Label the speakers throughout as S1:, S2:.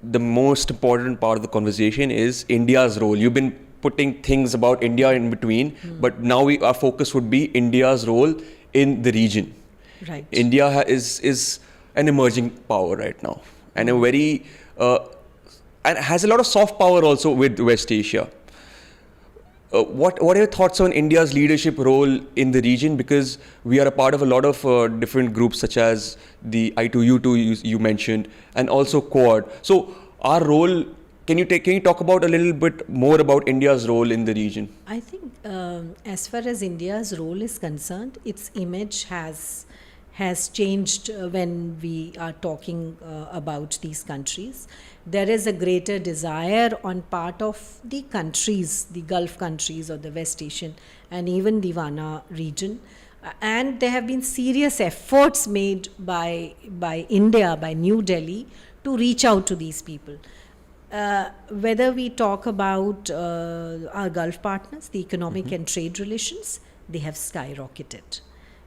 S1: the most important part of the conversation is India's role. You've been putting things about India in between, but now our focus would be India's role in the region.
S2: Right.
S1: India is an emerging power right now, and a very and has a lot of soft power also with West Asia. What are your thoughts on India's leadership role in the region? Because we are a part of a lot of different groups, such as the I2U2 you mentioned, and also Quad. So our role, can you talk about a little bit more about India's role in the region?
S2: I think as far as India's role is concerned, its image has changed when we are talking about these countries. There is a greater desire on part of the countries, the Gulf countries or the West Asian and even the Vana region. And there have been serious efforts made by India, by New Delhi, to reach out to these people. Whether we talk about our Gulf partners, the economic and trade relations, they have skyrocketed.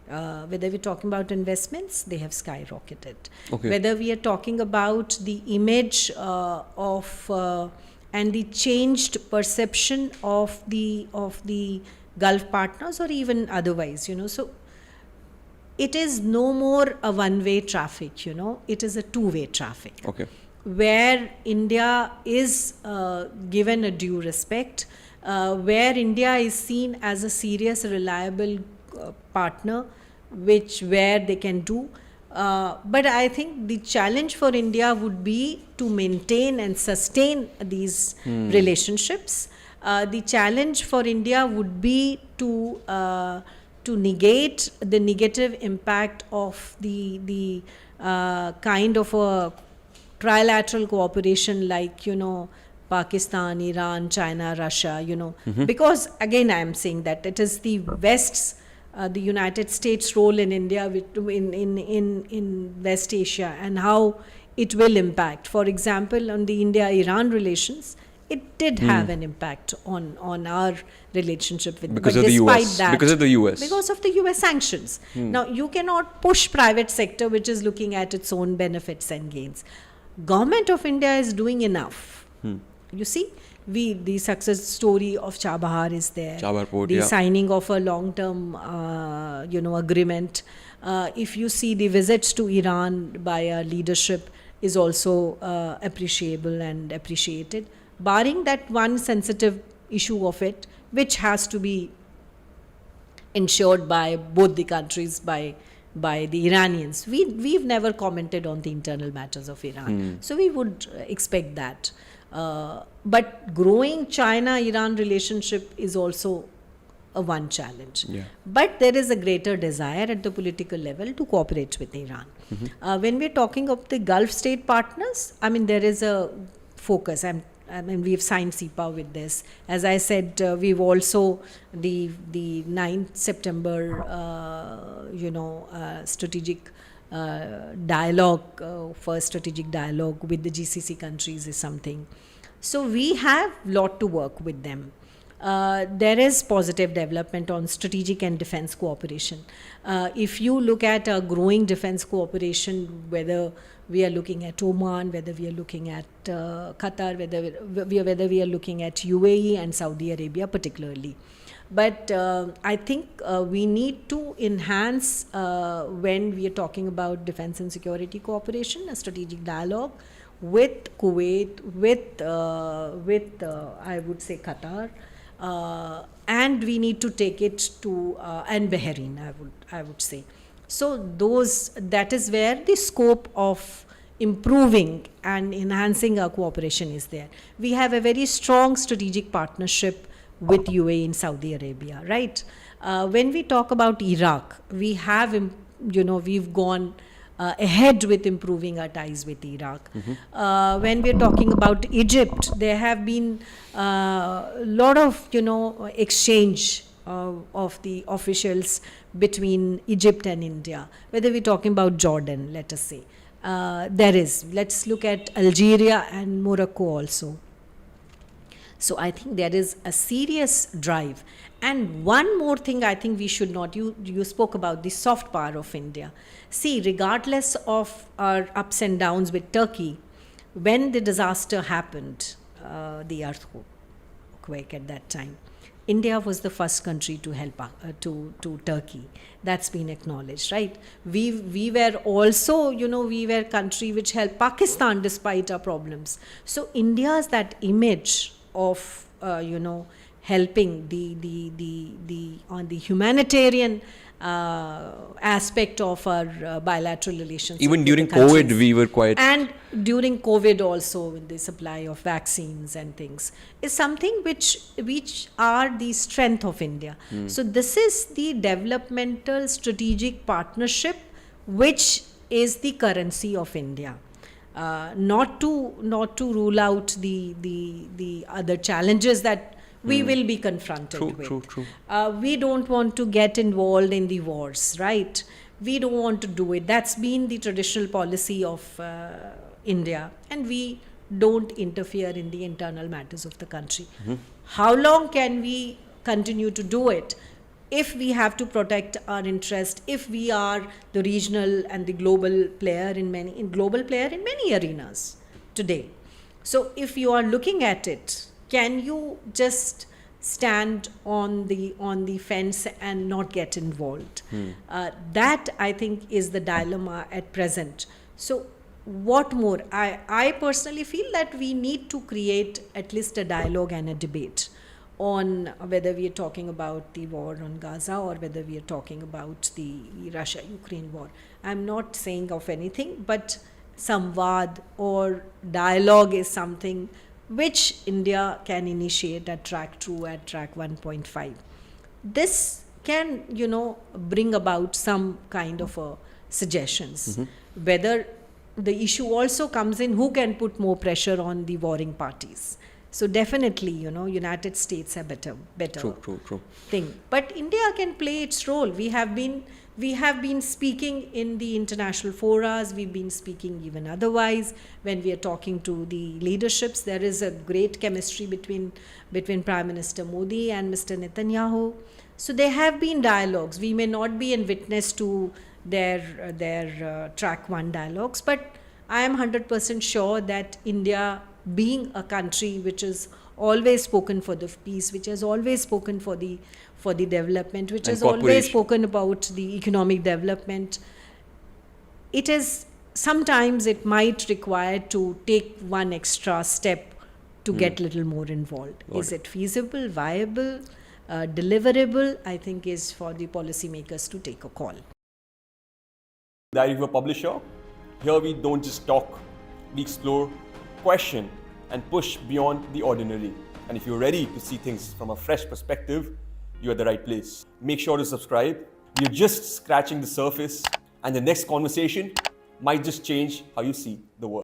S2: Whether we're talking about investments, they have skyrocketed.
S1: Okay.
S2: Whether we are talking about the image of and the changed perception of the Gulf partners, or even otherwise, so it is no more a one-way traffic, it is a two-way traffic.
S1: Okay.
S2: Where India is given a due respect, where India is seen as a serious, reliable partner, where they can do. But I think the challenge for India would be to maintain and sustain these relationships. The challenge for India would be to negate the negative impact of the kind of a trilateral cooperation like, Pakistan, Iran, China, Russia, because again I am saying that it is the West's, the United States role in India in West Asia and how it will impact. For example, on the India-Iran relations, it did have an impact on our relationship with
S1: because of the US. Because of the US.
S2: Because of the US sanctions. Now, you cannot push private sector which is looking at its own benefits and gains. Government of India is doing enough. You see, the success story of Chabahar is there.
S1: Chabahar Port,
S2: the signing of a long-term, agreement. If you see the visits to Iran by our leadership is also appreciable and appreciated. Barring that one sensitive issue of it, which has to be ensured by both the countries, by the Iranians. We've never commented on the internal matters of Iran. So we would expect that. But growing China-Iran relationship is also a one challenge.
S1: Yeah.
S2: But there is a greater desire at the political level to cooperate with Iran. When we're talking of the Gulf state partners, there is a focus. We've signed CEPA with this. As I said, we've also, the 9th September, strategic dialogue, first strategic dialogue with the GCC countries is something. So we have a lot to work with them. There is positive development on strategic and defense cooperation. If you look at a growing defense cooperation, whether we are looking at Oman, whether we are looking at Qatar, whether we are looking at UAE and Saudi Arabia particularly. But I think we need to enhance, when we are talking about defense and security cooperation, a strategic dialogue with Kuwait, with I would say Qatar, and we need to take it to and Bahrain, I would say. So that is where the scope of improving and enhancing our cooperation is there. We have a very strong strategic partnership with UAE in Saudi Arabia, right? When we talk about Iraq, we have, we've gone ahead with improving our ties with Iraq. When we're talking about Egypt, there have been a lot of, exchange of the officials between Egypt and India. Whether we're talking about Jordan, let us say. There is. Let's look at Algeria and Morocco also. So I think there is a serious drive. And one more thing I think we should not, you spoke about the soft power of India. See, regardless of our ups and downs with Turkey, when the disaster happened, the earthquake at that time, India was the first country to help to Turkey. That's been acknowledged, right? We were also, we were a country which helped Pakistan despite our problems. So India's that image of helping the on the humanitarian aspect of our bilateral relations.
S1: Even during COVID, we were quite.
S2: And during COVID also, with the supply of vaccines and things, is something which are the strength of India. So this is the developmental strategic partnership, which is the currency of India. Not to rule out the other challenges that we will be confronted with.
S1: True.
S2: We don't want to get involved in the wars, right? We don't want to do it. That's been the traditional policy of India, and we don't interfere in the internal matters of the country. How long can we continue to do it? If we have to protect our interest, if we are the regional and the global player in many arenas today. So if you are looking at it, can you just stand on the fence and not get involved? That, I think, is the dilemma at present. So what more? I personally feel that we need to create at least a dialogue and a debate on whether we are talking about the war on Gaza or whether we are talking about the Russia-Ukraine war. I'm not saying of anything, but samvad or dialogue is something which India can initiate at track 2, at track 1.5. This can, bring about some kind of suggestions. Whether the issue also comes in who can put more pressure on the warring parties. So definitely, United States are better
S1: True.
S2: thing. But India can play its role. We have been speaking in the international forums. We've been speaking even otherwise. When we are talking to the leaderships, there is a great chemistry between Prime Minister Modi and Mr. Netanyahu. So there have been dialogues. We may not be in witness to their track 1 dialogues, but I am 100% sure that India, being a country which has always spoken for the peace, which has always spoken for the development, which has always spoken about the economic development, sometimes it might require to take one extra step to get little more involved. Is it feasible, viable, deliverable? I think is for the policymakers to take a call.
S3: Diary of a Publisher. Here we don't just talk, we explore, question, and push beyond the ordinary. And if you're ready to see things from a fresh perspective, you're at the right place. Make sure to subscribe. We're just scratching the surface, and the next conversation might just change how you see the world.